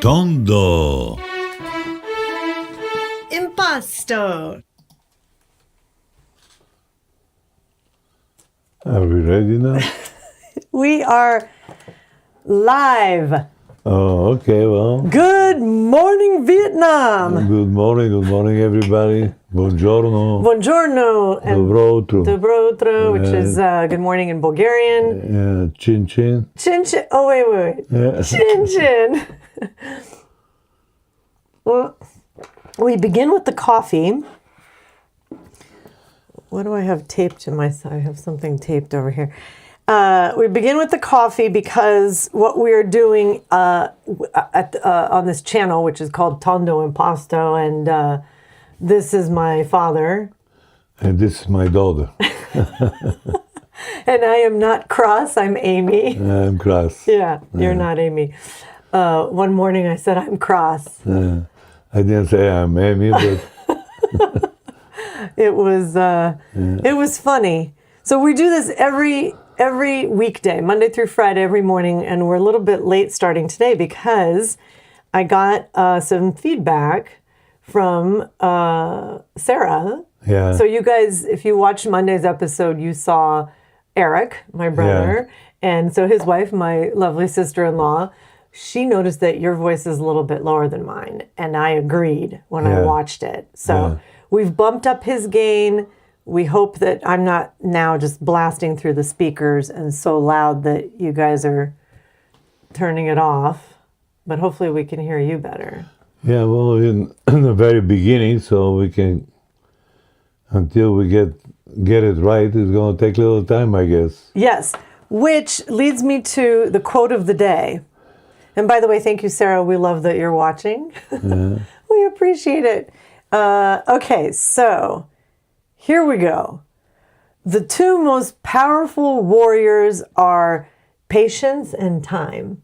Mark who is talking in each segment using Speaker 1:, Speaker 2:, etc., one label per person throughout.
Speaker 1: Tondo
Speaker 2: Impasto.
Speaker 3: Are we ready now?
Speaker 4: We are live.
Speaker 3: Oh, okay, well.
Speaker 4: Good morning, Vietnam.
Speaker 3: Good morning, everybody. Buongiorno.
Speaker 4: Buongiorno. And
Speaker 3: Dobro utro.
Speaker 4: Dobro utro, which is good morning in Bulgarian.
Speaker 3: Chin chin.
Speaker 4: Chin chin. Oh, wait.
Speaker 3: Yeah.
Speaker 4: Chin chin. Well, we begin with the coffee. What do I have taped to my side? I have something taped over here. We begin with the coffee because what we are doing on this channel, which is called Tondo Impasto, and this is my father.
Speaker 3: And this is my daughter.
Speaker 4: And I am not cross, I'm Amy.
Speaker 3: I'm cross.
Speaker 4: Yeah, you're not Amy. One morning I said I'm cross.
Speaker 3: I didn't say I'm Amy, but
Speaker 4: It was funny. So we do this every weekday, Monday through Friday, every morning, and we're a little bit late starting today because I got some feedback from Sarah.
Speaker 3: yeah.
Speaker 4: So you guys, if you watched Monday's episode, you saw Eric, my brother, and so his wife, my lovely sister-in-law. She noticed that your voice is a little bit lower than mine, and I agreed when I watched it. So we've bumped up his gain. We hope that I'm not now just blasting through the speakers and so loud that you guys are turning it off, but hopefully we can hear you better.
Speaker 3: Yeah, well, in the very beginning, so we can, until we get it right, it's going to take a little time, I guess.
Speaker 4: Yes, which leads me to the quote of the day. And by the way, thank you, Sarah. We love that you're watching. We appreciate it. Okay, so here we go. The two most powerful warriors are patience and time,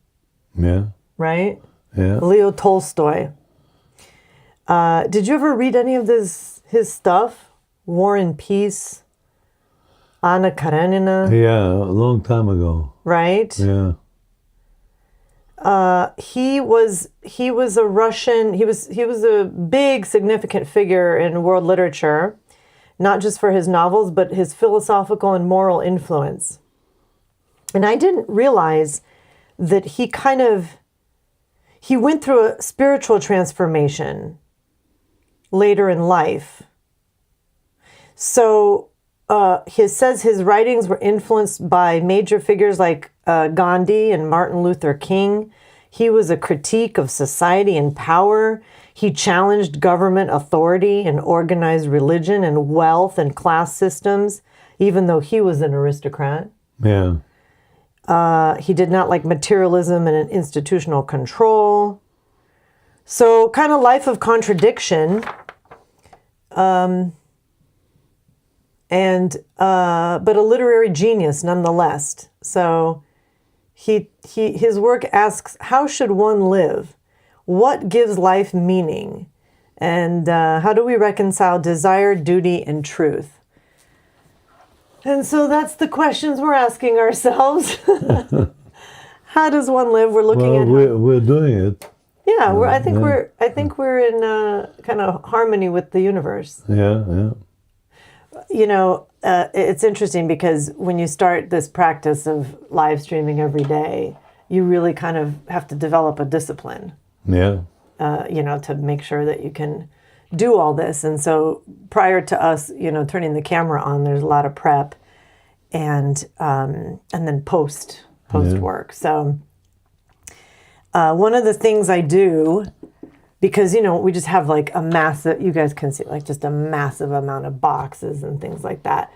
Speaker 3: Yeah,
Speaker 4: right?
Speaker 3: yeah.
Speaker 4: Leo Tolstoy. Did you ever read any of his stuff? War and Peace, Anna Karenina,
Speaker 3: Yeah, a long time ago.
Speaker 4: right?
Speaker 3: Yeah.
Speaker 4: He was a Russian. He was a big, significant figure in world literature, not just for his novels, but his philosophical and moral influence. And I didn't realize that he went through a spiritual transformation later in life. So he says his writings were influenced by major figures like Gandhi and Martin Luther King. He was a critique of society and power. He challenged government authority and organized religion and wealth and class systems, even though he was an aristocrat.
Speaker 3: Yeah.
Speaker 4: He did not like materialism and institutional control. So kind of life of contradiction. But a literary genius nonetheless. So his work asks, how should one live? What gives life meaning? And how do we reconcile desire, duty, and truth? And so that's the questions we're asking ourselves. How does one live? We're looking at
Speaker 3: we're doing it.
Speaker 4: yeah. I think we're in kind of harmony with the universe.
Speaker 3: Yeah, yeah.
Speaker 4: You know, it's interesting because when you start this practice of live streaming every day, you really kind of have to develop a discipline,
Speaker 3: Yeah.
Speaker 4: To make sure that you can do all this. And so prior to us, turning the camera on, there's a lot of prep and then post work. So one of the things I do, because, we just have like a massive, you guys can see like just a massive amount of boxes and things like that.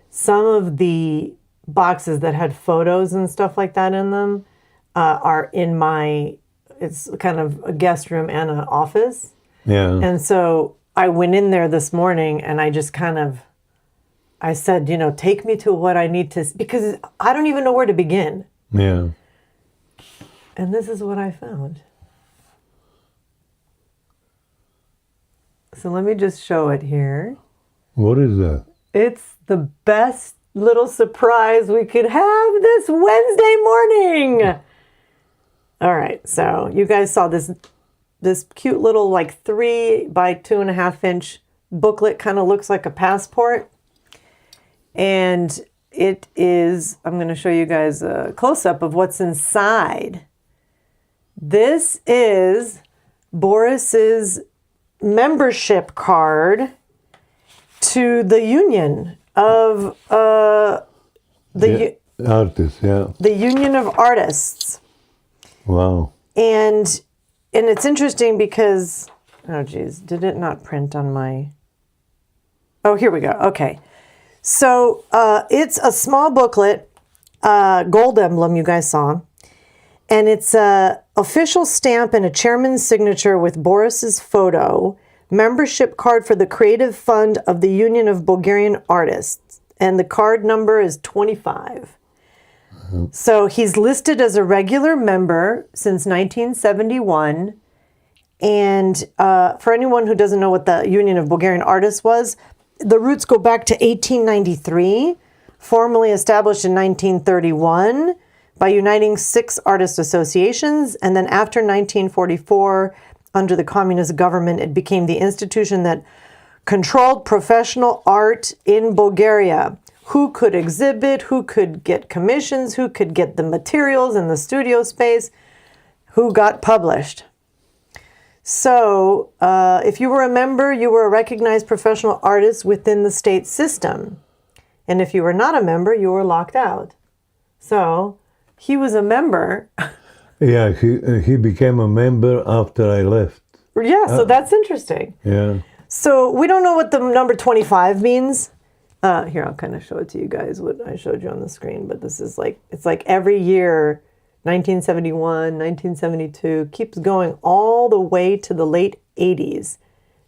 Speaker 4: Some of the boxes that had photos and stuff like that in them are in it's kind of a guest room and an office.
Speaker 3: Yeah.
Speaker 4: And so I went in there this morning and I just I said, take me to what I need to, because I don't even know where to begin.
Speaker 3: Yeah.
Speaker 4: And this is what I found. So let me just show it here.
Speaker 3: What is that?
Speaker 4: It's the best little surprise we could have this Wednesday morning. All right, so you guys saw this this cute little like 3 by 2.5 inch booklet, kind of looks like a passport. And it is, I'm going to show you guys a close-up of what's inside. This is Boris's membership card to the Union of
Speaker 3: artists, yeah.
Speaker 4: The Union of Artists.
Speaker 3: Wow.
Speaker 4: And it's interesting because, oh geez, did it not print on my, oh, here we go. Okay. So it's a small booklet, gold emblem you guys saw. And it's a official stamp and a chairman's signature with Boris's photo, membership card for the Creative Fund of the Union of Bulgarian Artists. And the card number is 25. So he's listed as a regular member since 1971. And for anyone who doesn't know what the Union of Bulgarian Artists was, the roots go back to 1893, formally established in 1931 by uniting 6 artist associations. And then after 1944, under the communist government, it became the institution that controlled professional art in Bulgaria. Who could exhibit, who could get commissions, who could get the materials and the studio space, who got published. So if you were a member, you were a recognized professional artist within the state system. And if you were not a member, you were locked out. So he was a member.
Speaker 3: Yeah, he became a member after I left.
Speaker 4: Yeah, so that's interesting.
Speaker 3: Yeah.
Speaker 4: So we don't know what the number 25 means. Here, I'll kind of show it to you guys, what I showed you on the screen. But this is like, it's like every year, 1971, 1972, keeps going all the way to the late 80s,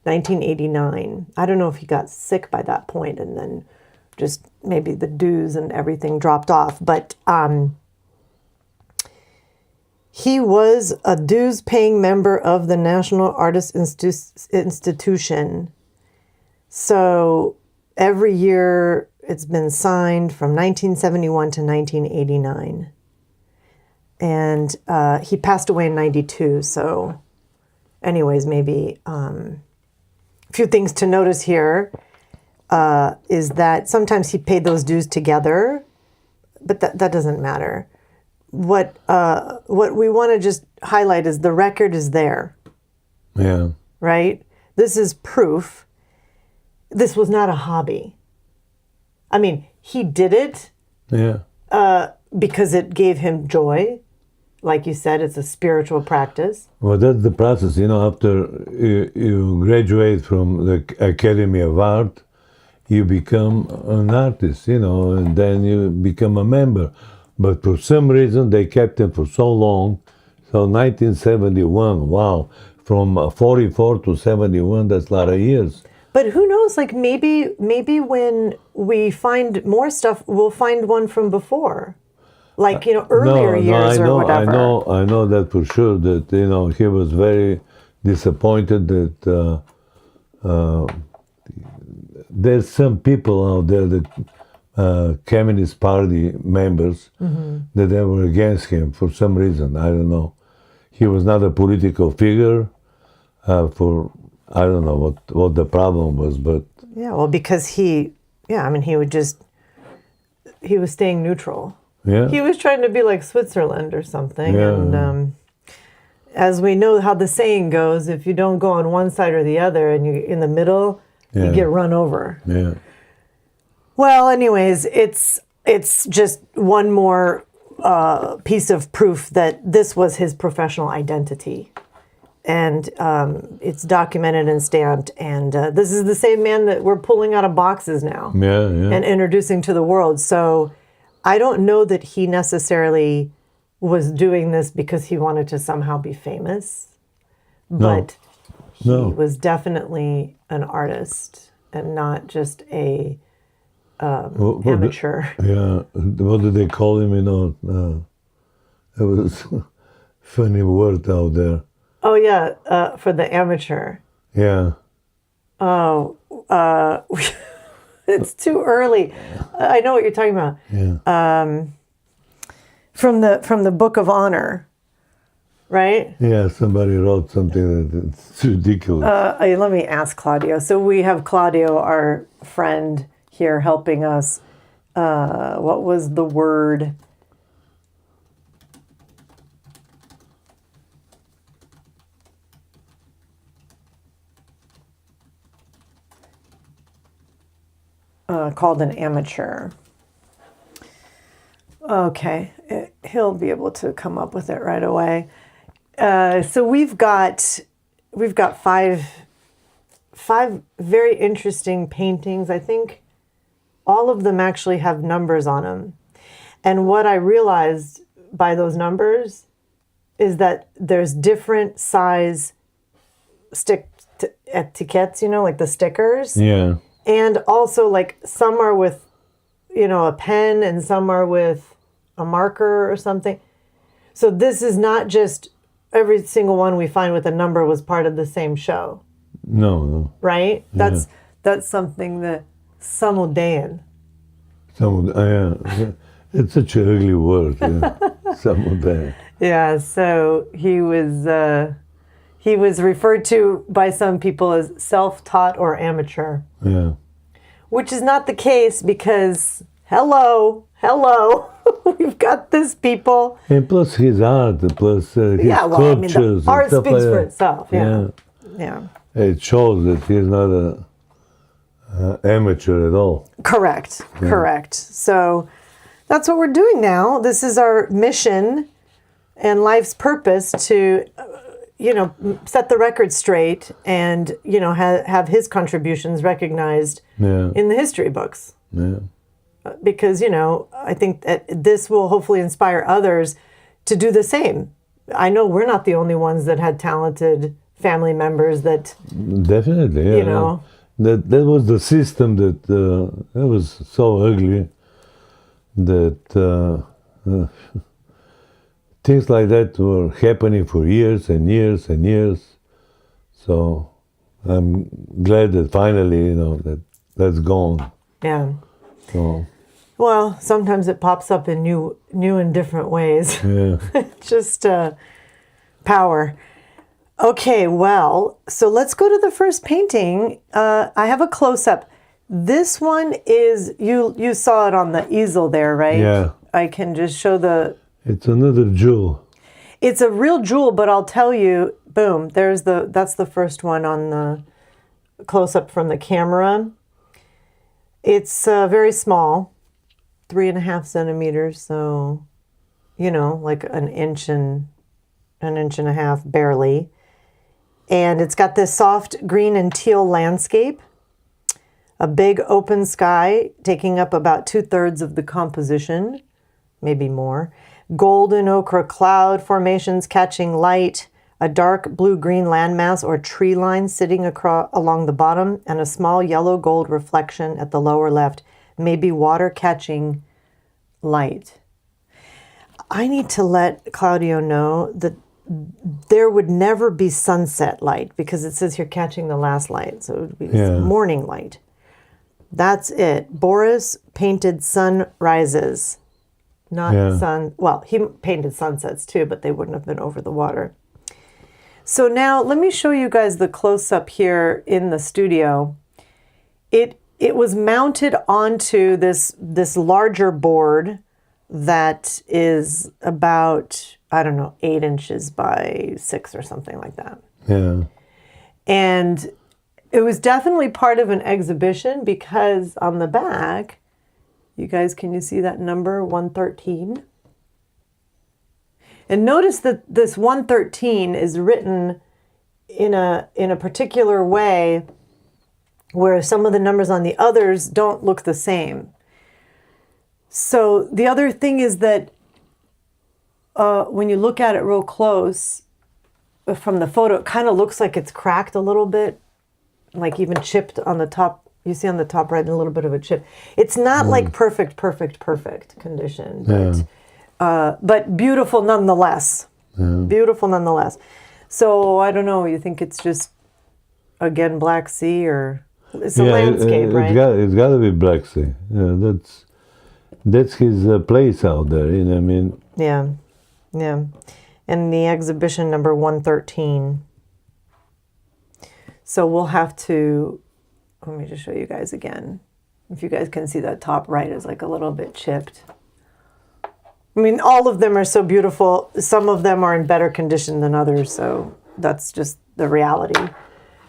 Speaker 4: 1989. I don't know if he got sick by that point and then just maybe the dues and everything dropped off. But he was a dues-paying member of the National Artists Institution. So every year it's been signed from 1971 to 1989. And he passed away in 92. So anyways, maybe a few things to notice here is that sometimes he paid those dues together, but that doesn't matter. What we want to just highlight is the record is there.
Speaker 3: Yeah.
Speaker 4: Right? This is proof. This was not a hobby. I mean, he did it because it gave him joy. Like you said, it's a spiritual practice.
Speaker 3: Well, that's the process. After you graduate from the Academy of Art, you become an artist, and then you become a member. But for some reason, they kept him for so long. So 1971, wow. From 44 to 71, that's a lot of years.
Speaker 4: But who knows, like maybe when we find more stuff, we'll find one from before. Like, earlier years or whatever.
Speaker 3: I know that for sure, that, he was very disappointed that there's some people out there, the Communist Party members, that they were against him for some reason. I don't know. He was not a political figure I don't know what the problem was, but...
Speaker 4: Yeah, well, because he was staying neutral.
Speaker 3: Yeah.
Speaker 4: He was trying to be like Switzerland or something.
Speaker 3: Yeah.
Speaker 4: And as we know how the saying goes, if you don't go on one side or the other and you're in the middle, you get run over.
Speaker 3: Yeah.
Speaker 4: Well, anyways, it's just one more piece of proof that this was his professional identity. And it's documented and stamped. And this is the same man that we're pulling out of boxes now and introducing to the world. So I don't know that he necessarily was doing this because he wanted to somehow be famous. But he was definitely an artist and not just a amateur.
Speaker 3: What did they call him? It was a funny word out there.
Speaker 4: Oh, yeah, for the amateur.
Speaker 3: Yeah.
Speaker 4: Oh, it's too early. I know what you're talking about.
Speaker 3: Yeah.
Speaker 4: From the Book of Honor. right?
Speaker 3: Yeah, somebody wrote something that's ridiculous.
Speaker 4: Let me ask Claudio. So we have Claudio, our friend here, helping us. What was the word? Called an amateur. Okay, he'll be able to come up with it right away. So we've got five very interesting paintings. I think all of them actually have numbers on them. And what I realized by those numbers is that there's different size etiquettes, like the stickers.
Speaker 3: Yeah.
Speaker 4: And also, like, some are with, a pen and some are with a marker or something. So this is not just every single one we find with a number was part of the same show.
Speaker 3: No.
Speaker 4: Right?
Speaker 3: Yeah.
Speaker 4: That's something that samudayan.
Speaker 3: Yeah. It's such an ugly word. Yeah. Samudayan.
Speaker 4: Yeah, so he was referred to by some people as self-taught or amateur.
Speaker 3: Yeah.
Speaker 4: Which is not the case because, hello, we've got this people.
Speaker 3: And plus his art, plus his sculptures.
Speaker 4: The art
Speaker 3: and stuff
Speaker 4: speaks
Speaker 3: like
Speaker 4: for
Speaker 3: that.
Speaker 4: itself. Yeah.
Speaker 3: It shows that he's not a amateur at all.
Speaker 4: Correct. So that's what we're doing now. This is our mission and life's purpose to, set the record straight and, have his contributions recognized in the history books.
Speaker 3: Yeah.
Speaker 4: Because, I think that this will hopefully inspire others to do the same. I know we're not the only ones that had talented family members that...
Speaker 3: Definitely, yeah. That was the system that was so ugly that things like that were happening for years and years and years. So I'm glad that finally, that's gone.
Speaker 4: Yeah.
Speaker 3: So...
Speaker 4: Well, sometimes it pops up in new and different ways.
Speaker 3: Yeah.
Speaker 4: Just power. Okay, well, so let's go to the first painting. I have a close-up. This one is, you saw it on the easel there, right?
Speaker 3: Yeah.
Speaker 4: I can just show
Speaker 3: It's another jewel.
Speaker 4: It's a real jewel, but I'll tell you, boom, that's the first one on the close-up from the camera. It's very small. 3.5 centimeters, so like an inch and a half barely. And it's got this soft green and teal landscape, a big open sky taking up about 2/3 of the composition, maybe more. Golden ochre cloud formations catching light, a dark blue-green landmass or tree line sitting along the bottom, and a small yellow-gold reflection at the lower left. Maybe water catching light. I need to let Claudio know that there would never be sunset light because it says here catching the last light. So it would be morning light. That's it. Boris painted sunrises, not sun. Well, he painted sunsets too, but they wouldn't have been over the water. So now let me show you guys the close-up here in the studio. It was mounted onto this larger board that is about, 8 inches by 6 or something like that.
Speaker 3: Yeah.
Speaker 4: And it was definitely part of an exhibition because on the back, you guys, can you see that number, 113? And notice that this 113 is written in a particular way where some of the numbers on the others don't look the same. So the other thing is that when you look at it real close from the photo, it kind of looks like it's cracked a little bit, like even chipped on the top. You see on the top right, a little bit of a chip. It's not like perfect condition, but beautiful nonetheless. Beautiful nonetheless. So I don't know. You think it's just again Black Sea or? It's a landscape, right?
Speaker 3: It's got to be Black Sea. Yeah, that's his place out there. You know what I mean?
Speaker 4: Yeah. and the exhibition number 113. So we'll have to, let me just show you guys again. If you guys can see that top right is like a little bit chipped. I mean, all of them are so beautiful. Some of them are in better condition than others, so that's just the reality.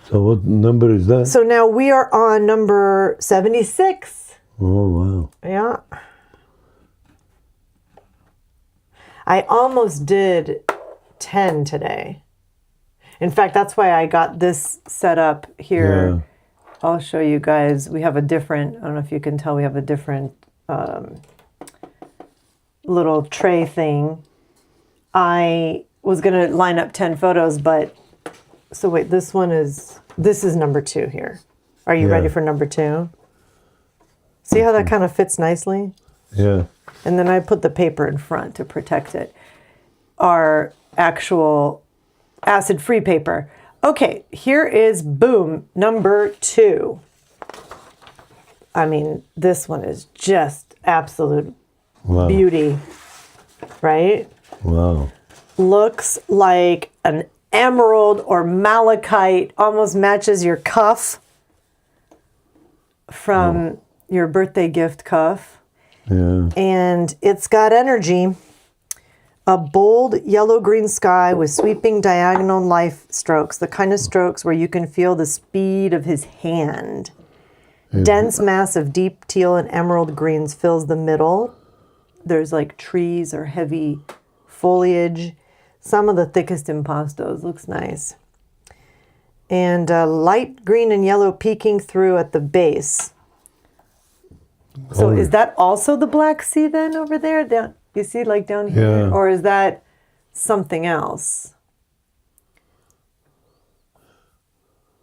Speaker 3: So what number is that?
Speaker 4: So now we are on number 76.
Speaker 3: Oh, wow.
Speaker 4: Yeah. I almost did 10 today. In fact, that's why I got this set up here.
Speaker 3: Yeah.
Speaker 4: I'll show you guys. We have a different, I don't know if you can tell, we have a different little tray thing. I was going to line up 10 photos, but, so wait, this is number 2 here. Are you ready for number 2? See how that kind of fits nicely?
Speaker 3: Yeah.
Speaker 4: And then I put the paper in front to protect it. Our actual acid-free paper. Okay, here is, boom, number 2. I mean, this one is just absolute beauty, right?
Speaker 3: Wow.
Speaker 4: Looks like an emerald or malachite, almost matches your cuff from your birthday gift cuff.
Speaker 3: Yeah.
Speaker 4: And it's got energy. A bold yellow-green sky with sweeping diagonal life strokes, the kind of strokes where you can feel the speed of his hand. Dense mass of deep teal and emerald greens fills the middle. There's like trees or heavy foliage. Some of the thickest impastos. Looks nice. And light green and yellow peeking through at the base. So is that also the Black Sea then over there? Down, you see like down here?
Speaker 3: Yeah.
Speaker 4: Or is that something else?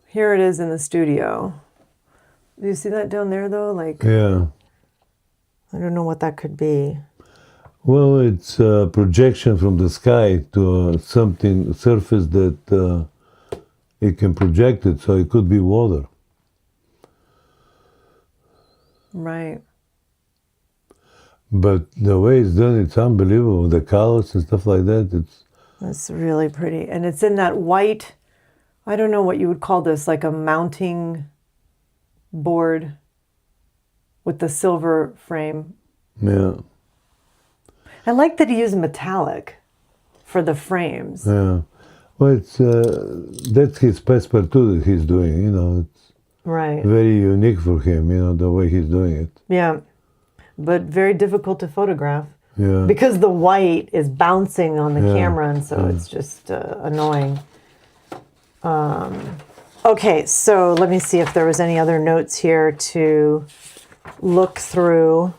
Speaker 4: Here it is in the studio. Do you see that down there though? Like,
Speaker 3: Yeah.
Speaker 4: I don't know what that could be.
Speaker 3: Well, it's a projection from the sky to something surface that it can project it, so it could be water.
Speaker 4: Right.
Speaker 3: But the way it's done, it's unbelievable. The colors and stuff like that,
Speaker 4: That's really pretty. And it's in that white, I don't know what you would call this, like a mounting board with the silver frame.
Speaker 3: yeah.
Speaker 4: I like that he used metallic for the frames.
Speaker 3: Yeah. Well, it's that's his passepartout that he's doing, you know. It's
Speaker 4: Right.
Speaker 3: very unique for him, you know, the way he's doing it.
Speaker 4: Yeah. But very difficult to photograph.
Speaker 3: Yeah.
Speaker 4: Because the white is bouncing on the
Speaker 3: Yeah,
Speaker 4: camera, and so it's just annoying. Okay, so let me see if there was any other notes here to look through.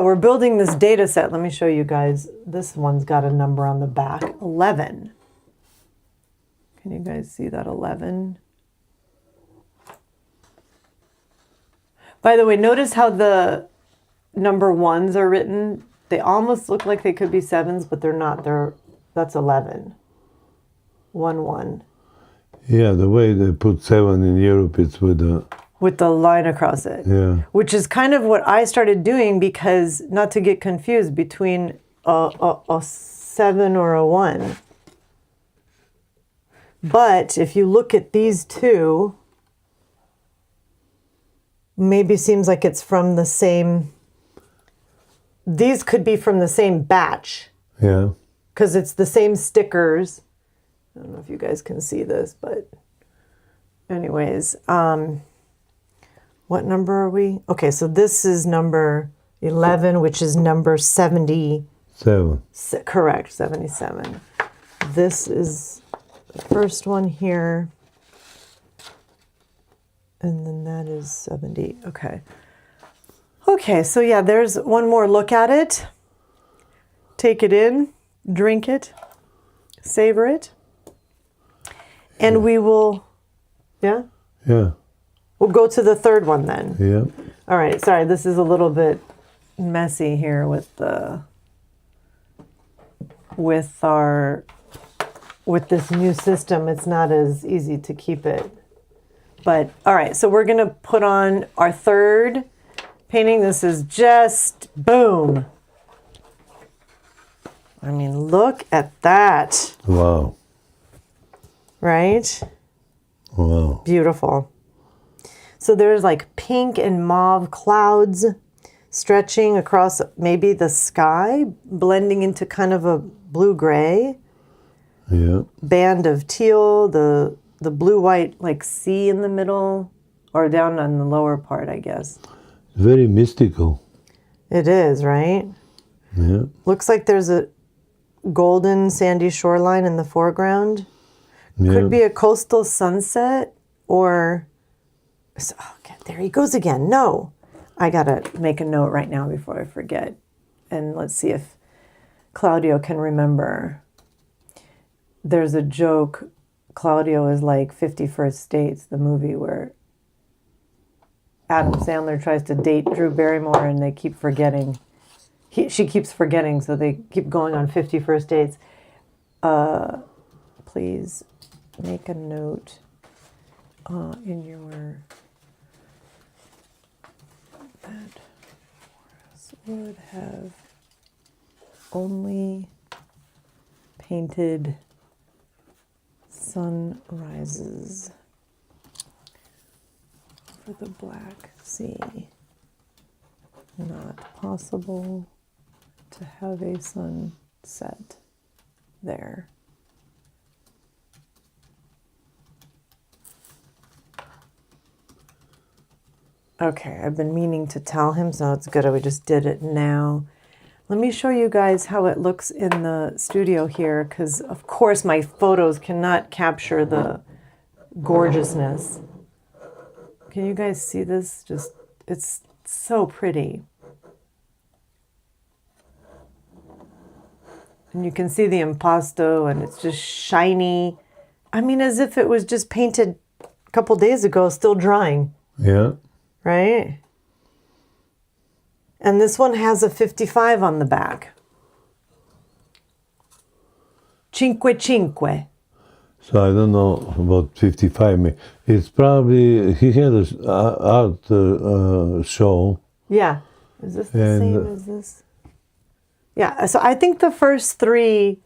Speaker 4: We're building this data set. Let me show you guys. This one's got a number on the back, 11. Can you guys see that 11? By the way, notice how the number 1s are written. They almost look like they could be 7s, but they're not. That's 11. 1, 1.
Speaker 3: Yeah, the way they put 7 in Europe, it's with
Speaker 4: the line across it.
Speaker 3: Yeah.
Speaker 4: Which is kind of what I started doing, because not to get confused between a 7 or a 1. But if you look at these two, maybe seems like it's from the same, these could be from the same batch.
Speaker 3: Yeah.
Speaker 4: Because it's the same stickers. I don't know if you guys can see this, but anyways, what number are we? Okay, so this is number 11, which is number 70.
Speaker 3: 7.
Speaker 4: Correct, 77. This is the first one here. And then that is 70. Okay. Okay, so yeah, there's one more look at it. Take it in, drink it, savor it. And we will, yeah?
Speaker 3: Yeah.
Speaker 4: We'll go to the third one then.
Speaker 3: Yeah.
Speaker 4: All right, sorry, this is a little bit messy here with this new system. It's not as easy to keep it. But all right, so we're gonna put on our third painting. This is just boom. I mean, look at that.
Speaker 3: Wow.
Speaker 4: Right?
Speaker 3: Wow.
Speaker 4: Beautiful. So there's like pink and mauve clouds stretching across maybe the sky, blending into kind of a blue-gray.
Speaker 3: Yeah.
Speaker 4: Band of teal, the blue-white like sea in the middle, or down on the lower part, I guess.
Speaker 3: Very mystical.
Speaker 4: It is, right?
Speaker 3: Yeah.
Speaker 4: Looks like there's a golden sandy shoreline in the foreground.
Speaker 3: Yeah.
Speaker 4: Could be a coastal sunset or... Oh, okay, there he goes again. No. I got to make a note right now before I forget. And let's see if Claudio can remember. There's a joke. Claudio is like 50 First Dates, the movie where Adam Sandler tries to date Drew Barrymore and they keep forgetting. She keeps forgetting, so they keep going on 50 First Dates. Please make a note in your... that Boris would have only painted sunrises for the Black Sea. Not possible to have a sunset there. Okay, I've been meaning to tell him, so it's good we just did it now. Let me show you guys how it looks in the studio here, because of course my photos cannot capture the gorgeousness. Can you guys see this? Just, it's so pretty. And you can see the impasto, and it's just shiny. I mean, as if it was just painted a couple days ago, still drying.
Speaker 3: Yeah.
Speaker 4: Right? And this one has a 55 on the back. Cinque cinque.
Speaker 3: So I don't know about 55. It's probably, he had an art show.
Speaker 4: Yeah. Is this the same as this? Yeah. So I think the first three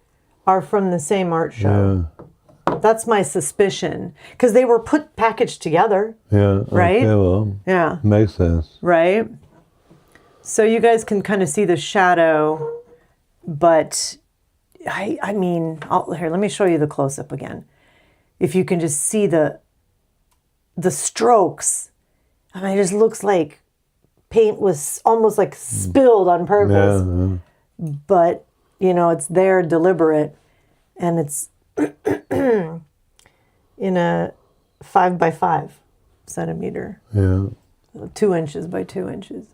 Speaker 4: are from the same art show.
Speaker 3: Yeah.
Speaker 4: That's my suspicion. Because they were packaged together.
Speaker 3: Yeah.
Speaker 4: Right?
Speaker 3: Okay, well,
Speaker 4: yeah.
Speaker 3: Makes sense.
Speaker 4: Right? So you guys can kind of see the shadow, but I mean, here, let me show you the close-up again. If you can just see the strokes. I mean, it just looks like paint was almost like spilled on purpose.
Speaker 3: Yeah.
Speaker 4: But, you know, it's there deliberate, and it's in a 5 by 5 centimeter.
Speaker 3: Yeah.
Speaker 4: 2 inches by 2 inches.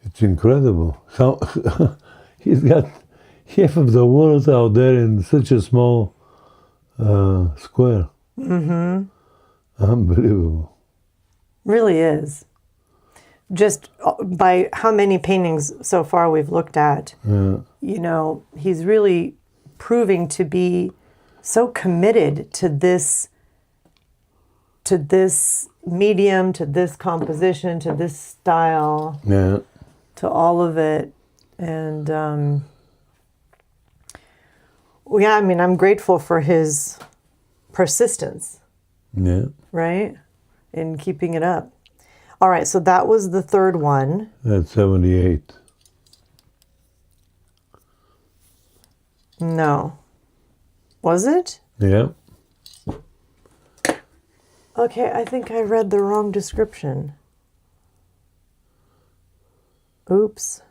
Speaker 3: It's incredible. How he's got half of the world out there in such a small square. Mm-hmm. Unbelievable.
Speaker 4: Really is. Just by how many paintings so far we've looked at, you know, he's really proving to be so committed to this medium, to this composition, to this style.
Speaker 3: Yeah.
Speaker 4: To all of it. And yeah, I mean, I'm grateful for his persistence.
Speaker 3: Yeah.
Speaker 4: Right? In keeping it up. All right, so that was the third one.
Speaker 3: That's 78.
Speaker 4: No. Was it?
Speaker 3: Yeah.
Speaker 4: Okay, I think I read the wrong description. Oops.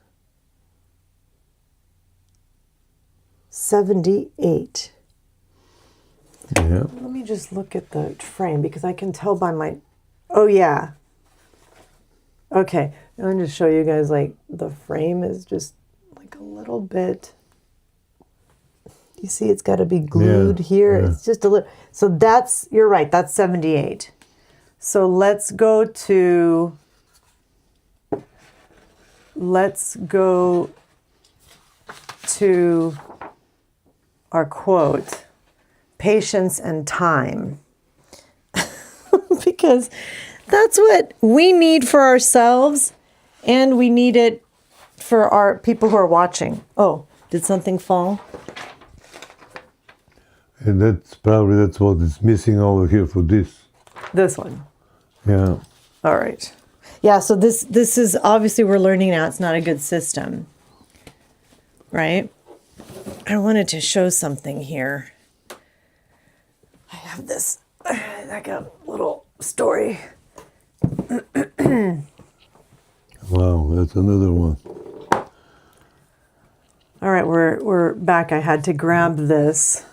Speaker 4: 78.
Speaker 3: Yeah.
Speaker 4: Let me just look at the frame because I can tell by my... Oh, yeah. Okay. I'm going to show you guys, like, the frame is just, like, a little bit... You see it's got to be glued here. Yeah. It's just a little... So that's... You're right. That's 78. So let's go to... our quote, patience and time. Because That's what we need for ourselves, and we need it for our people who are watching. Oh, did something fall?
Speaker 3: And that's what is missing over here for this.
Speaker 4: This one.
Speaker 3: Yeah.
Speaker 4: All right. Yeah, so this is obviously we're learning now it's not a good system. Right? I wanted to show something here. I have this like a little story.
Speaker 3: Wow, that's another one.
Speaker 4: All right, we're back. I had to grab this.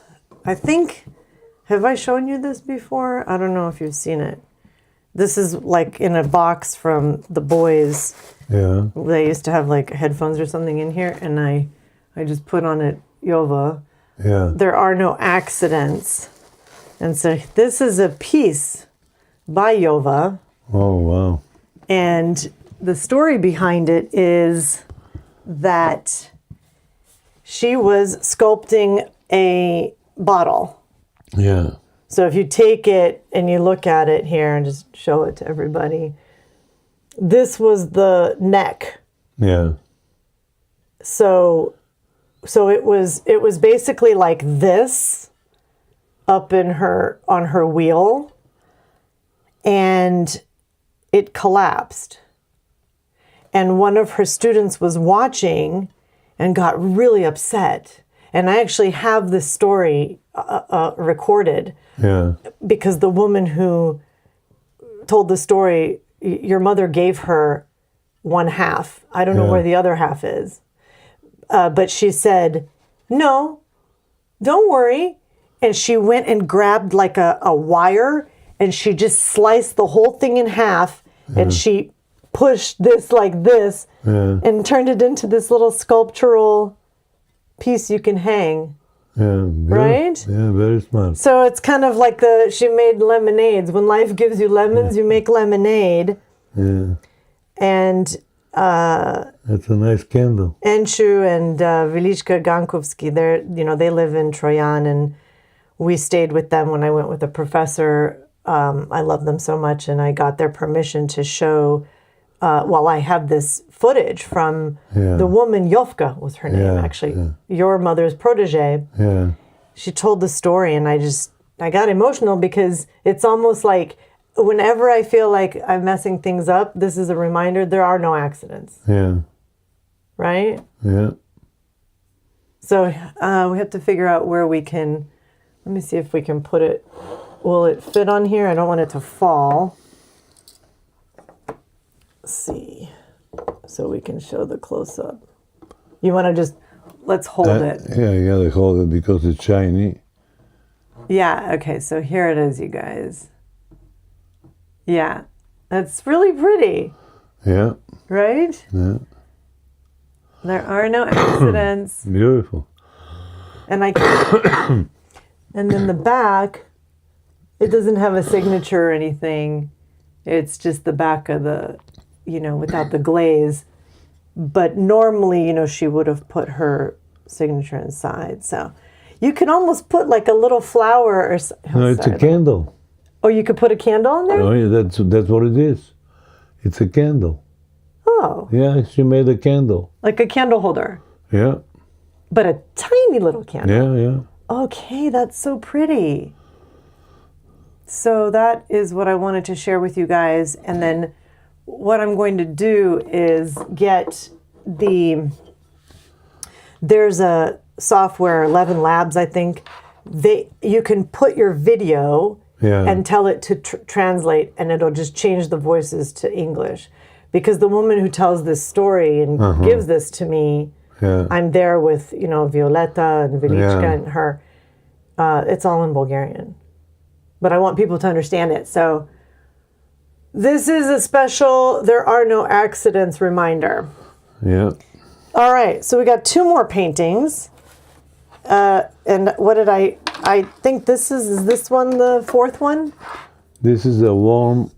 Speaker 4: I think, have I shown you this before? I don't know if you've seen it. This is like in a box from the boys.
Speaker 3: Yeah.
Speaker 4: They used to have like headphones or something in here, and I just put on it Yova.
Speaker 3: Yeah.
Speaker 4: There are no accidents. And so this is a piece by Yova.
Speaker 3: Oh, wow.
Speaker 4: And the story behind it is that she was sculpting a bottle.
Speaker 3: Yeah.
Speaker 4: So if you take it and you look at it here and just show it to everybody, this was the neck.
Speaker 3: Yeah.
Speaker 4: So it was basically like this up in her on her wheel, and it collapsed. And one of her students was watching and got really upset. And I actually have this story recorded.
Speaker 3: Yeah.
Speaker 4: Because the woman who told the story, your mother gave her one half. I don't know where the other half is. But she said, no, don't worry. And she went and grabbed like a wire, and she just sliced the whole thing in half, and she pushed this like this and turned it into this little sculptural piece you can hang.
Speaker 3: Yeah.
Speaker 4: Right?
Speaker 3: Yeah, very smart.
Speaker 4: So it's kind of like she made lemonades. When life gives you lemons, you make lemonade.
Speaker 3: Yeah.
Speaker 4: And
Speaker 3: That's a nice candle.
Speaker 4: Enshu and Velichka Gankovsky, they live in Troyan, and we stayed with them when I went with a professor. I love them so much, and I got their permission to show. I have this footage from the woman, Yovka was her name, actually, your mother's protege.
Speaker 3: Yeah.
Speaker 4: She told the story, and I got emotional because it's almost like whenever I feel like I'm messing things up, this is a reminder there are no accidents.
Speaker 3: Yeah.
Speaker 4: Right?
Speaker 3: Yeah.
Speaker 4: So we have to figure out where we can, let me see if we can put it, will it fit on here? I don't want it to fall. Let's see, so we can show the close-up. You want to just, let's hold it.
Speaker 3: Yeah, you gotta hold it because it's shiny.
Speaker 4: Yeah, okay, so here it is, you guys. Yeah, that's really pretty.
Speaker 3: Yeah.
Speaker 4: Right?
Speaker 3: Yeah.
Speaker 4: There are no accidents.
Speaker 3: Beautiful.
Speaker 4: And and then the back, it doesn't have a signature or anything. It's just the back of the, without the glaze. But normally, she would have put her signature inside. So you can almost put like a little flower or
Speaker 3: No, it's a candle.
Speaker 4: Oh, you could put a candle in there?
Speaker 3: Oh, yeah, that's what it is. It's a candle.
Speaker 4: Oh.
Speaker 3: Yeah, she made a candle.
Speaker 4: Like a candle holder.
Speaker 3: Yeah.
Speaker 4: But a tiny little candle.
Speaker 3: Yeah, yeah.
Speaker 4: Okay, that's so pretty. So that is what I wanted to share with you guys. And then what I'm going to do is get there's a software, 11 Labs, I think. You can put your video and tell it to translate, and it'll just change the voices to English. Because the woman who tells this story and gives this to me, I'm there with, Violetta and Velichka and her. It's all in Bulgarian. But I want people to understand it. So this is a special there are no accidents reminder.
Speaker 3: Yeah.
Speaker 4: All right, so we got 2 more paintings. And what did I think this is this one the 4th one?
Speaker 3: This is a warm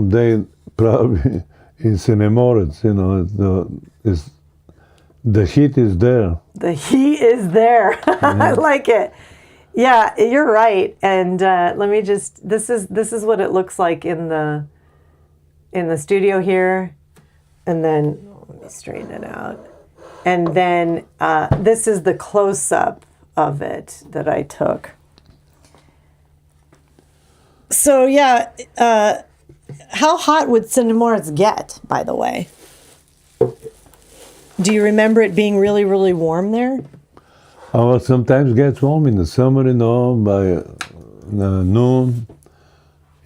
Speaker 3: day, probably in Cinemorets, the heat is there.
Speaker 4: The heat is there. I like it. Yeah, you're right. And let me just, this is what it looks like in the in the studio here, and then let me straighten it out. And then this is the close-up of it that I took. So yeah, how hot would St. Moritz get, by the way? Do you remember it being really, really warm there?
Speaker 3: Oh, sometimes it gets warm in the summer, by noon.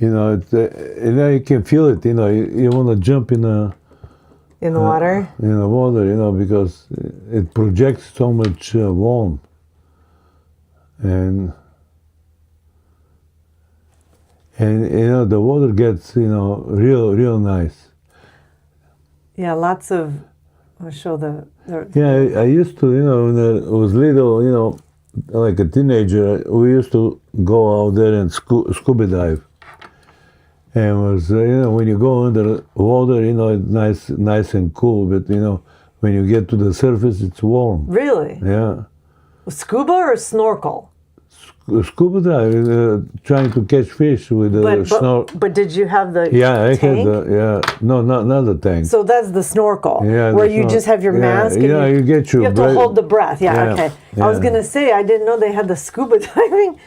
Speaker 3: You can feel it. You want to jump in the
Speaker 4: water.
Speaker 3: In the water, because it projects so much warmth, and the water gets real nice.
Speaker 4: Yeah, lots of. I'll show the
Speaker 3: Yeah, I used to, when I was little, like a teenager, we used to go out there and scuba dive. And it was, when you go under water, it's nice and cool, but, when you get to the surface, it's warm.
Speaker 4: Really?
Speaker 3: Yeah.
Speaker 4: Scuba or snorkel?
Speaker 3: Scuba dive, trying to catch fish with the snorkel.
Speaker 4: But did you have the
Speaker 3: tank?
Speaker 4: Had
Speaker 3: no, not the tank.
Speaker 4: So that's the snorkel, where you just have your mask and
Speaker 3: you get your
Speaker 4: you have to hold the breath. Yeah, okay.
Speaker 3: Yeah.
Speaker 4: I was going to say, I didn't know they had the scuba diving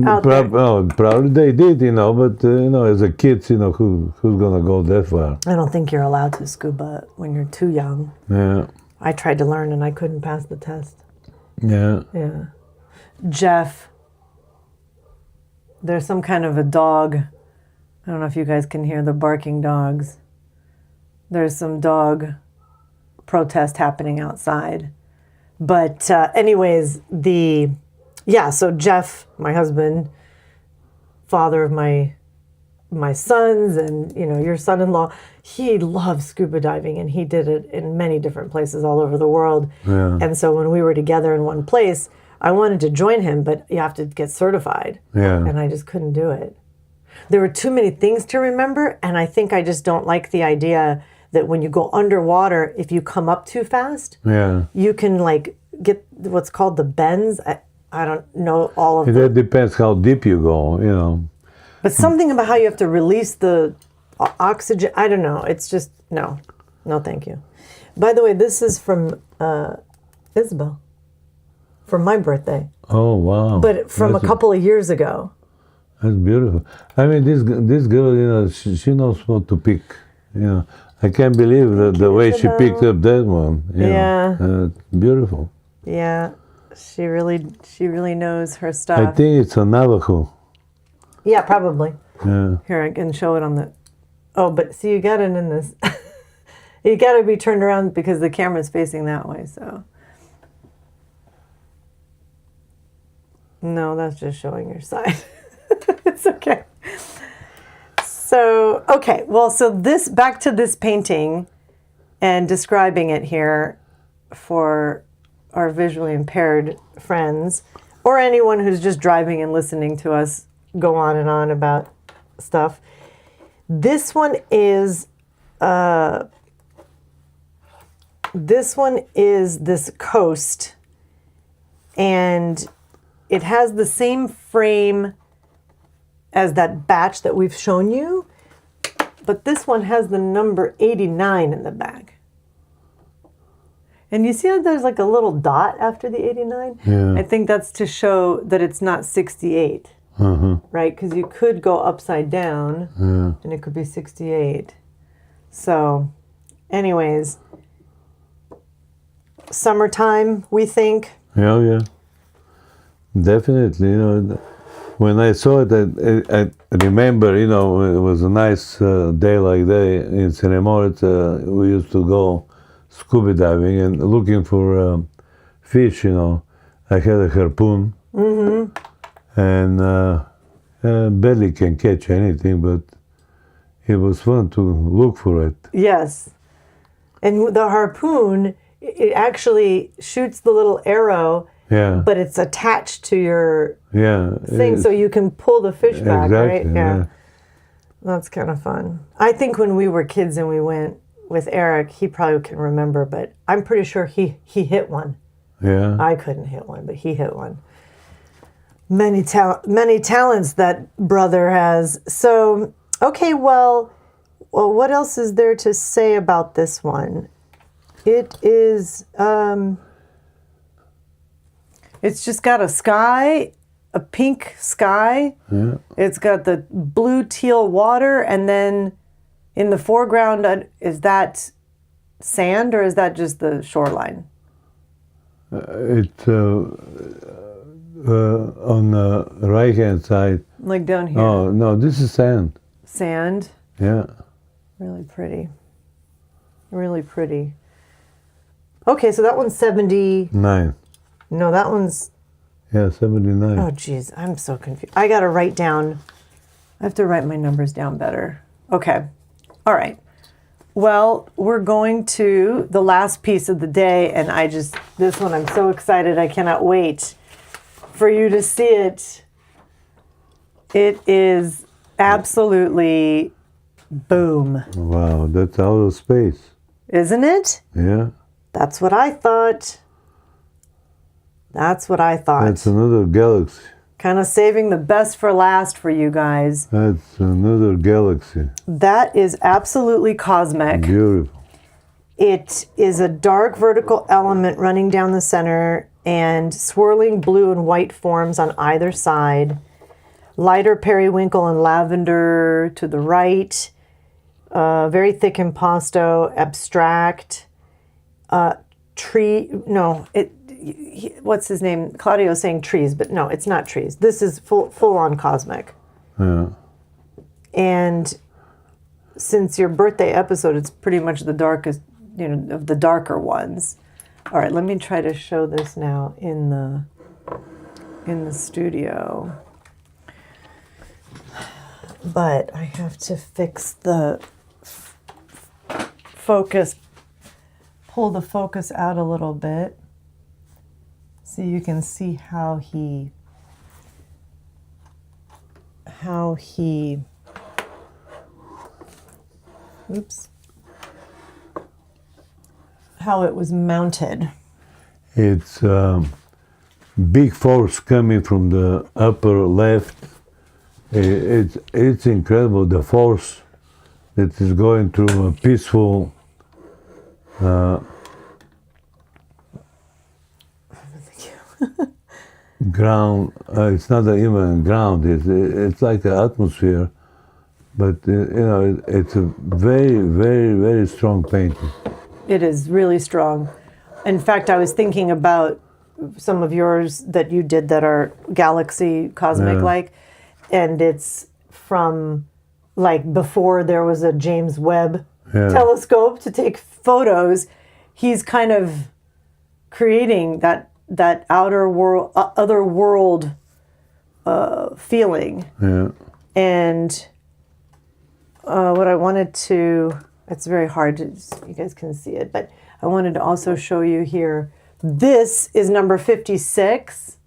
Speaker 4: out there.
Speaker 3: Probably they did, but, as a kid, who's going to go that far?
Speaker 4: I don't think you're allowed to scuba when you're too young.
Speaker 3: Yeah.
Speaker 4: I tried to learn and I couldn't pass the test.
Speaker 3: Yeah.
Speaker 4: Yeah. Jeff, there's some kind of a dog. I don't know if you guys can hear the barking dogs. There's some dog protest happening outside. But anyways, so Jeff, my husband, father of my sons, and your son-in-law, he loves scuba diving, and he did it in many different places all over the world.
Speaker 3: Yeah.
Speaker 4: And so when we were together in one place, I wanted to join him, but you have to get certified.
Speaker 3: Yeah.
Speaker 4: And I just couldn't do it. There were too many things to remember, and I think I just don't like the idea that when you go underwater, if you come up too fast, you can get what's called the bends. I don't know all of
Speaker 3: That depends how deep you go,
Speaker 4: But something about how you have to release the oxygen, I don't know. It's just, no, thank you. By the way, this is from Isabel. For my birthday.
Speaker 3: Oh, wow.
Speaker 4: But from a couple of years ago.
Speaker 3: That's beautiful. I mean, this girl, she knows what to pick. I can't believe the way she picked up that one. Beautiful.
Speaker 4: Yeah, she really knows her stuff.
Speaker 3: I think it's a Navajo.
Speaker 4: Yeah, probably.
Speaker 3: Yeah.
Speaker 4: Here, I can show it on the... Oh, but see, you got it in this... You got to be turned around because the camera's facing that way, so... No, that's just showing your side. It's okay. So, okay. Well, so back to this painting and describing it here for our visually impaired friends or anyone who's just driving and listening to us go on and on about stuff. This one is this coast, and it has the same frame as that batch that we've shown you, but this one has the number 89 in the back. And you see how there's like a little dot after the 89?
Speaker 3: Yeah.
Speaker 4: I think that's to show that it's not 68, right? Because you could go upside down, and it could be 68. So, anyways, summertime, we think.
Speaker 3: Yeah. Definitely, when I saw it, I remember, it was a nice day like that in St. Moritz. We used to go scuba diving and looking for fish, I had a harpoon, and barely can catch anything, but it was fun to look for it.
Speaker 4: Yes. And the harpoon, it actually shoots the little arrow, but it's attached to your thing, so you can pull the fish back, right? Yeah. That's kind of fun. I think when we were kids and we went with Eric, he probably can remember, but I'm pretty sure he hit one.
Speaker 3: Yeah.
Speaker 4: I couldn't hit one, but he hit one. Many talents that brother has. So, okay, well, well, what else is there to say about this one? It is, it's just got a sky, a pink sky.
Speaker 3: Yeah.
Speaker 4: It's got the blue teal water, and then in the foreground, is that sand or is that just the shoreline?
Speaker 3: It's on the right-hand side.
Speaker 4: Like down here.
Speaker 3: Oh, no, this is sand.
Speaker 4: Sand.
Speaker 3: Yeah.
Speaker 4: Really pretty. Really pretty. Okay, so that one's 70.
Speaker 3: 9.
Speaker 4: No, that one's...
Speaker 3: Yeah, 79.
Speaker 4: Oh, geez, I'm so confused. I got to write down... I have to write my numbers down better. Okay. All right. Well, we're going to the last piece of the day, and this one, I'm so excited. I cannot wait for you to see it. It is absolutely boom.
Speaker 3: Wow, that's out of space.
Speaker 4: Isn't it?
Speaker 3: Yeah.
Speaker 4: That's what I thought. That's what I thought.
Speaker 3: That's another galaxy.
Speaker 4: Kind of saving the best for last for you guys.
Speaker 3: That's another galaxy.
Speaker 4: That is absolutely cosmic.
Speaker 3: Beautiful.
Speaker 4: It is a dark vertical element running down the center and swirling blue and white forms on either side. Lighter periwinkle and lavender to the right. Very thick impasto, abstract. What's his name? Claudio saying trees, but no, it's not trees. This is full on cosmic.
Speaker 3: Yeah.
Speaker 4: And since your birthday episode, it's pretty much the darkest, of the darker ones. All right, let me try to show this now in the studio. But I have to fix the focus, pull the focus out a little bit so you can see how he how it was mounted.
Speaker 3: It's big force coming from the upper left. It's incredible, the force that is going through a peaceful ground. It's not even ground. It's like an atmosphere, but it's a very, very, very strong painting.
Speaker 4: It is really strong. In fact, I was thinking about some of yours that you did that are galaxy cosmic like, and it's from like before there was a James Webb telescope to take photos. He's kind of creating that outer world, other world feeling.
Speaker 3: Yeah.
Speaker 4: And what I wanted to, it's very hard to, you guys can see it, but I wanted to also show you here. This is number 56,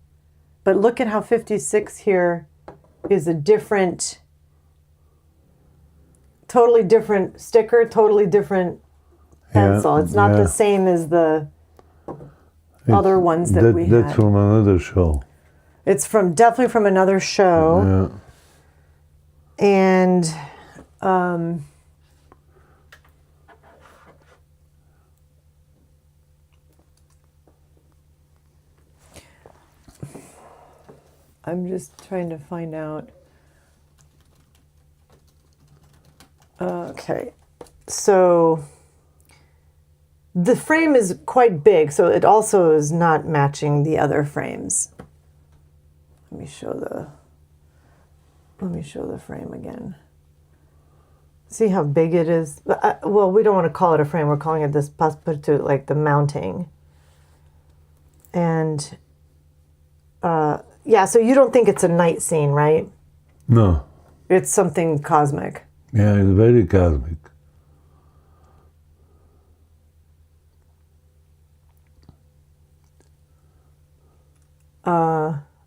Speaker 4: but look at how 56 here is a different, totally different sticker, totally different pencil. It's not the same as the other ones that we had.
Speaker 3: That's from another show.
Speaker 4: It's definitely from another show.
Speaker 3: Yeah.
Speaker 4: And I'm just trying to find out. Okay, so the frame is quite big, so it also is not matching the other frames. Let me show the frame again. See how big it is? Well, we don't want to call it a frame. We're calling it this passepartout, like the mounting. And yeah, so you don't think it's a night scene, right?
Speaker 3: No.
Speaker 4: It's something cosmic.
Speaker 3: Yeah, it's very cosmic.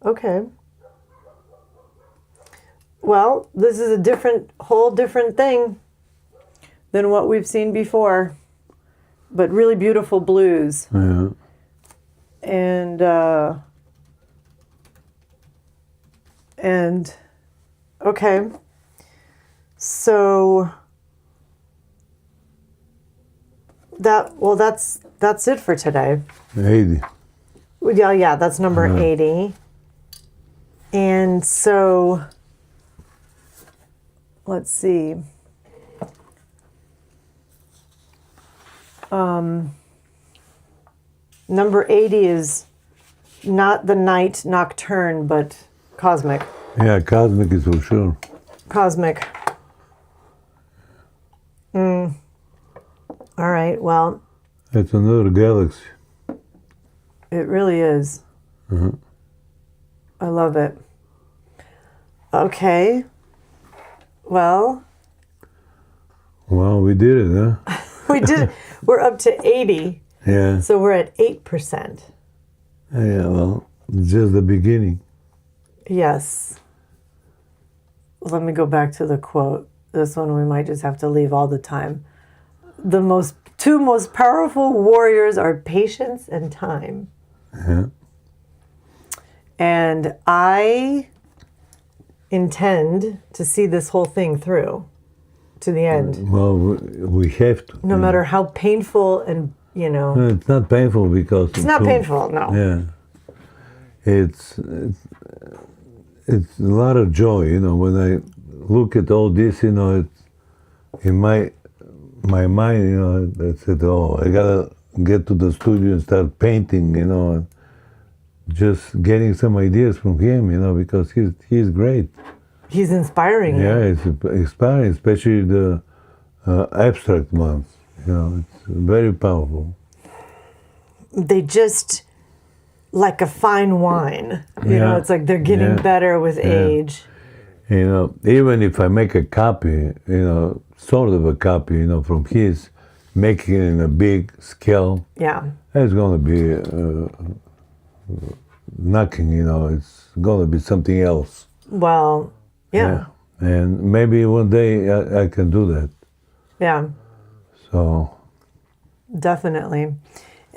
Speaker 4: Okay. Well, this is a whole different thing than what we've seen before, but really beautiful blues.
Speaker 3: Yeah.
Speaker 4: And okay, so that's it for today.
Speaker 3: 80.
Speaker 4: Yeah, that's number 80. And so, let's see. Number 80 is not the night nocturne, but cosmic.
Speaker 3: Yeah, cosmic is for sure.
Speaker 4: Cosmic. All right, well.
Speaker 3: It's another galaxy.
Speaker 4: It really is. I love it. Okay. Well.
Speaker 3: Well, we did it, huh?
Speaker 4: We did. We're up to 80.
Speaker 3: Yeah.
Speaker 4: So we're at 8%.
Speaker 3: Yeah, well, it's just the beginning.
Speaker 4: Yes. Let me go back to the quote. This one we might just have to leave all the time. The two most powerful warriors are patience and time.
Speaker 3: Yeah.
Speaker 4: And I intend to see this whole thing through to the end.
Speaker 3: Well, we have to.
Speaker 4: No matter how painful and,
Speaker 3: No, it's not painful because...
Speaker 4: It's not painful, no.
Speaker 3: Yeah. It's a lot of joy, when I look at all this, it's in my mind, I said, I gotta get to the studio and start painting, and just getting some ideas from him, because he's great.
Speaker 4: He's inspiring.
Speaker 3: Yeah, it's inspiring, especially the abstract ones. It's very powerful.
Speaker 4: They just, like a fine wine, it's like they're getting better with age.
Speaker 3: Even if I make a copy, sort of a copy, from his, making it in a big scale, it's going to be nothing, it's going to be something else.
Speaker 4: Well, yeah.
Speaker 3: And maybe one day I can do that.
Speaker 4: Yeah.
Speaker 3: So.
Speaker 4: Definitely.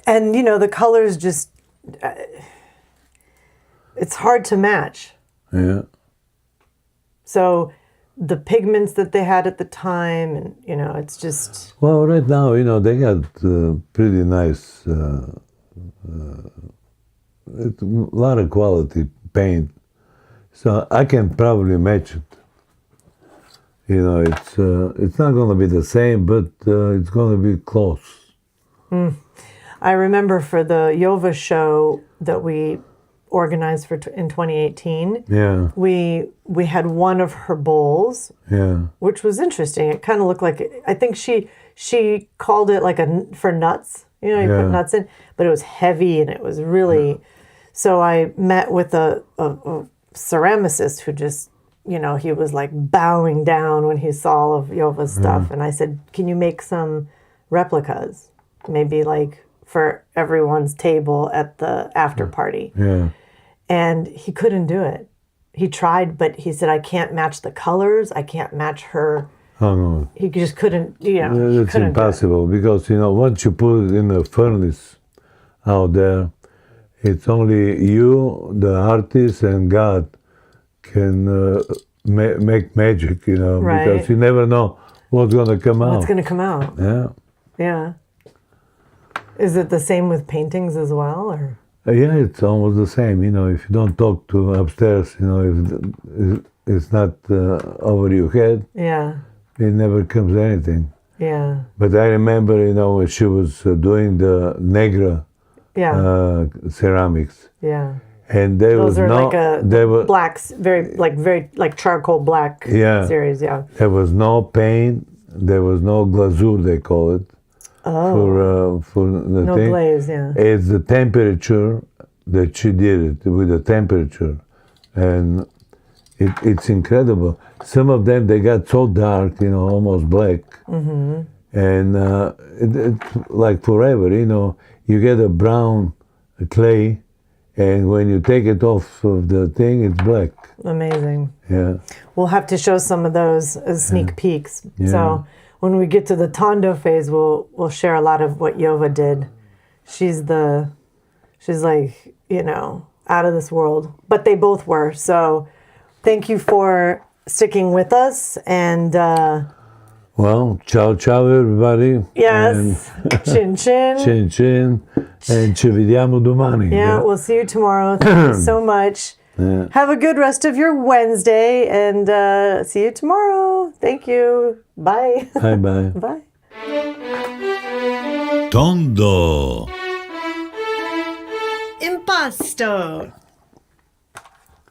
Speaker 4: And, the colors just, it's hard to match.
Speaker 3: Yeah.
Speaker 4: So the pigments that they had at the time, and, it's just...
Speaker 3: Well, right now, they got pretty nice, a lot of quality paint. So I can probably match it. It's not going to be the same, but it's going to be close.
Speaker 4: I remember for the Yova show that we organized in 2018.
Speaker 3: Yeah.
Speaker 4: We had one of her bowls.
Speaker 3: Yeah.
Speaker 4: Which was interesting. It kind of looked like, I think she called it like for nuts. You put nuts in, but it was heavy and it was really. So I met with a ceramicist who just, he was like bowing down when he saw all of Yova's stuff, and I said, "Can you make some replicas? Maybe like for everyone's table at the after party."
Speaker 3: Yeah.
Speaker 4: And he couldn't do it. He tried, but he said, "I can't match the colors. I can't match her."
Speaker 3: Oh, no.
Speaker 4: He just couldn't,
Speaker 3: It's impossible because, once you put it in a furnace out there, it's only you, the artist, and God can make magic,
Speaker 4: Right.
Speaker 3: because you never know what's going to come out.
Speaker 4: What's going to come out?
Speaker 3: Yeah.
Speaker 4: Yeah. Is it the same with paintings as well, or?
Speaker 3: Yeah, it's almost the same. If you don't talk to upstairs, if it's not over your head, it never comes anything.
Speaker 4: Yeah.
Speaker 3: But I remember, when she was doing the Negra ceramics.
Speaker 4: Yeah.
Speaker 3: And there
Speaker 4: Those
Speaker 3: was
Speaker 4: are
Speaker 3: no,
Speaker 4: like a blacks, very charcoal black series. Yeah.
Speaker 3: There was no paint. There was no glazure, they call it.
Speaker 4: Oh.
Speaker 3: For the
Speaker 4: no
Speaker 3: thing.
Speaker 4: glaze. Yeah.
Speaker 3: It's the temperature that she did it with the temperature, and it's incredible. Some of them they got so dark, almost black, and it's like forever. You get a brown clay. And when you take it off of the thing, it's black.
Speaker 4: Amazing.
Speaker 3: Yeah.
Speaker 4: We'll have to show some of those as sneak peeks.
Speaker 3: Yeah.
Speaker 4: So when we get to the Tondo phase, we'll share a lot of what Yova did. She's like, out of this world. But they both were. So thank you for sticking with us. And
Speaker 3: Well, ciao ciao everybody.
Speaker 4: Yes. Chin chin.
Speaker 3: Chin chin. And ci vediamo domani.
Speaker 4: Yeah, we'll see you tomorrow. Thank you so much.
Speaker 3: Yeah.
Speaker 4: Have a good rest of your Wednesday and see you tomorrow. Thank you. Bye.
Speaker 3: Bye bye.
Speaker 4: Bye.
Speaker 1: Tondo
Speaker 2: Impasto.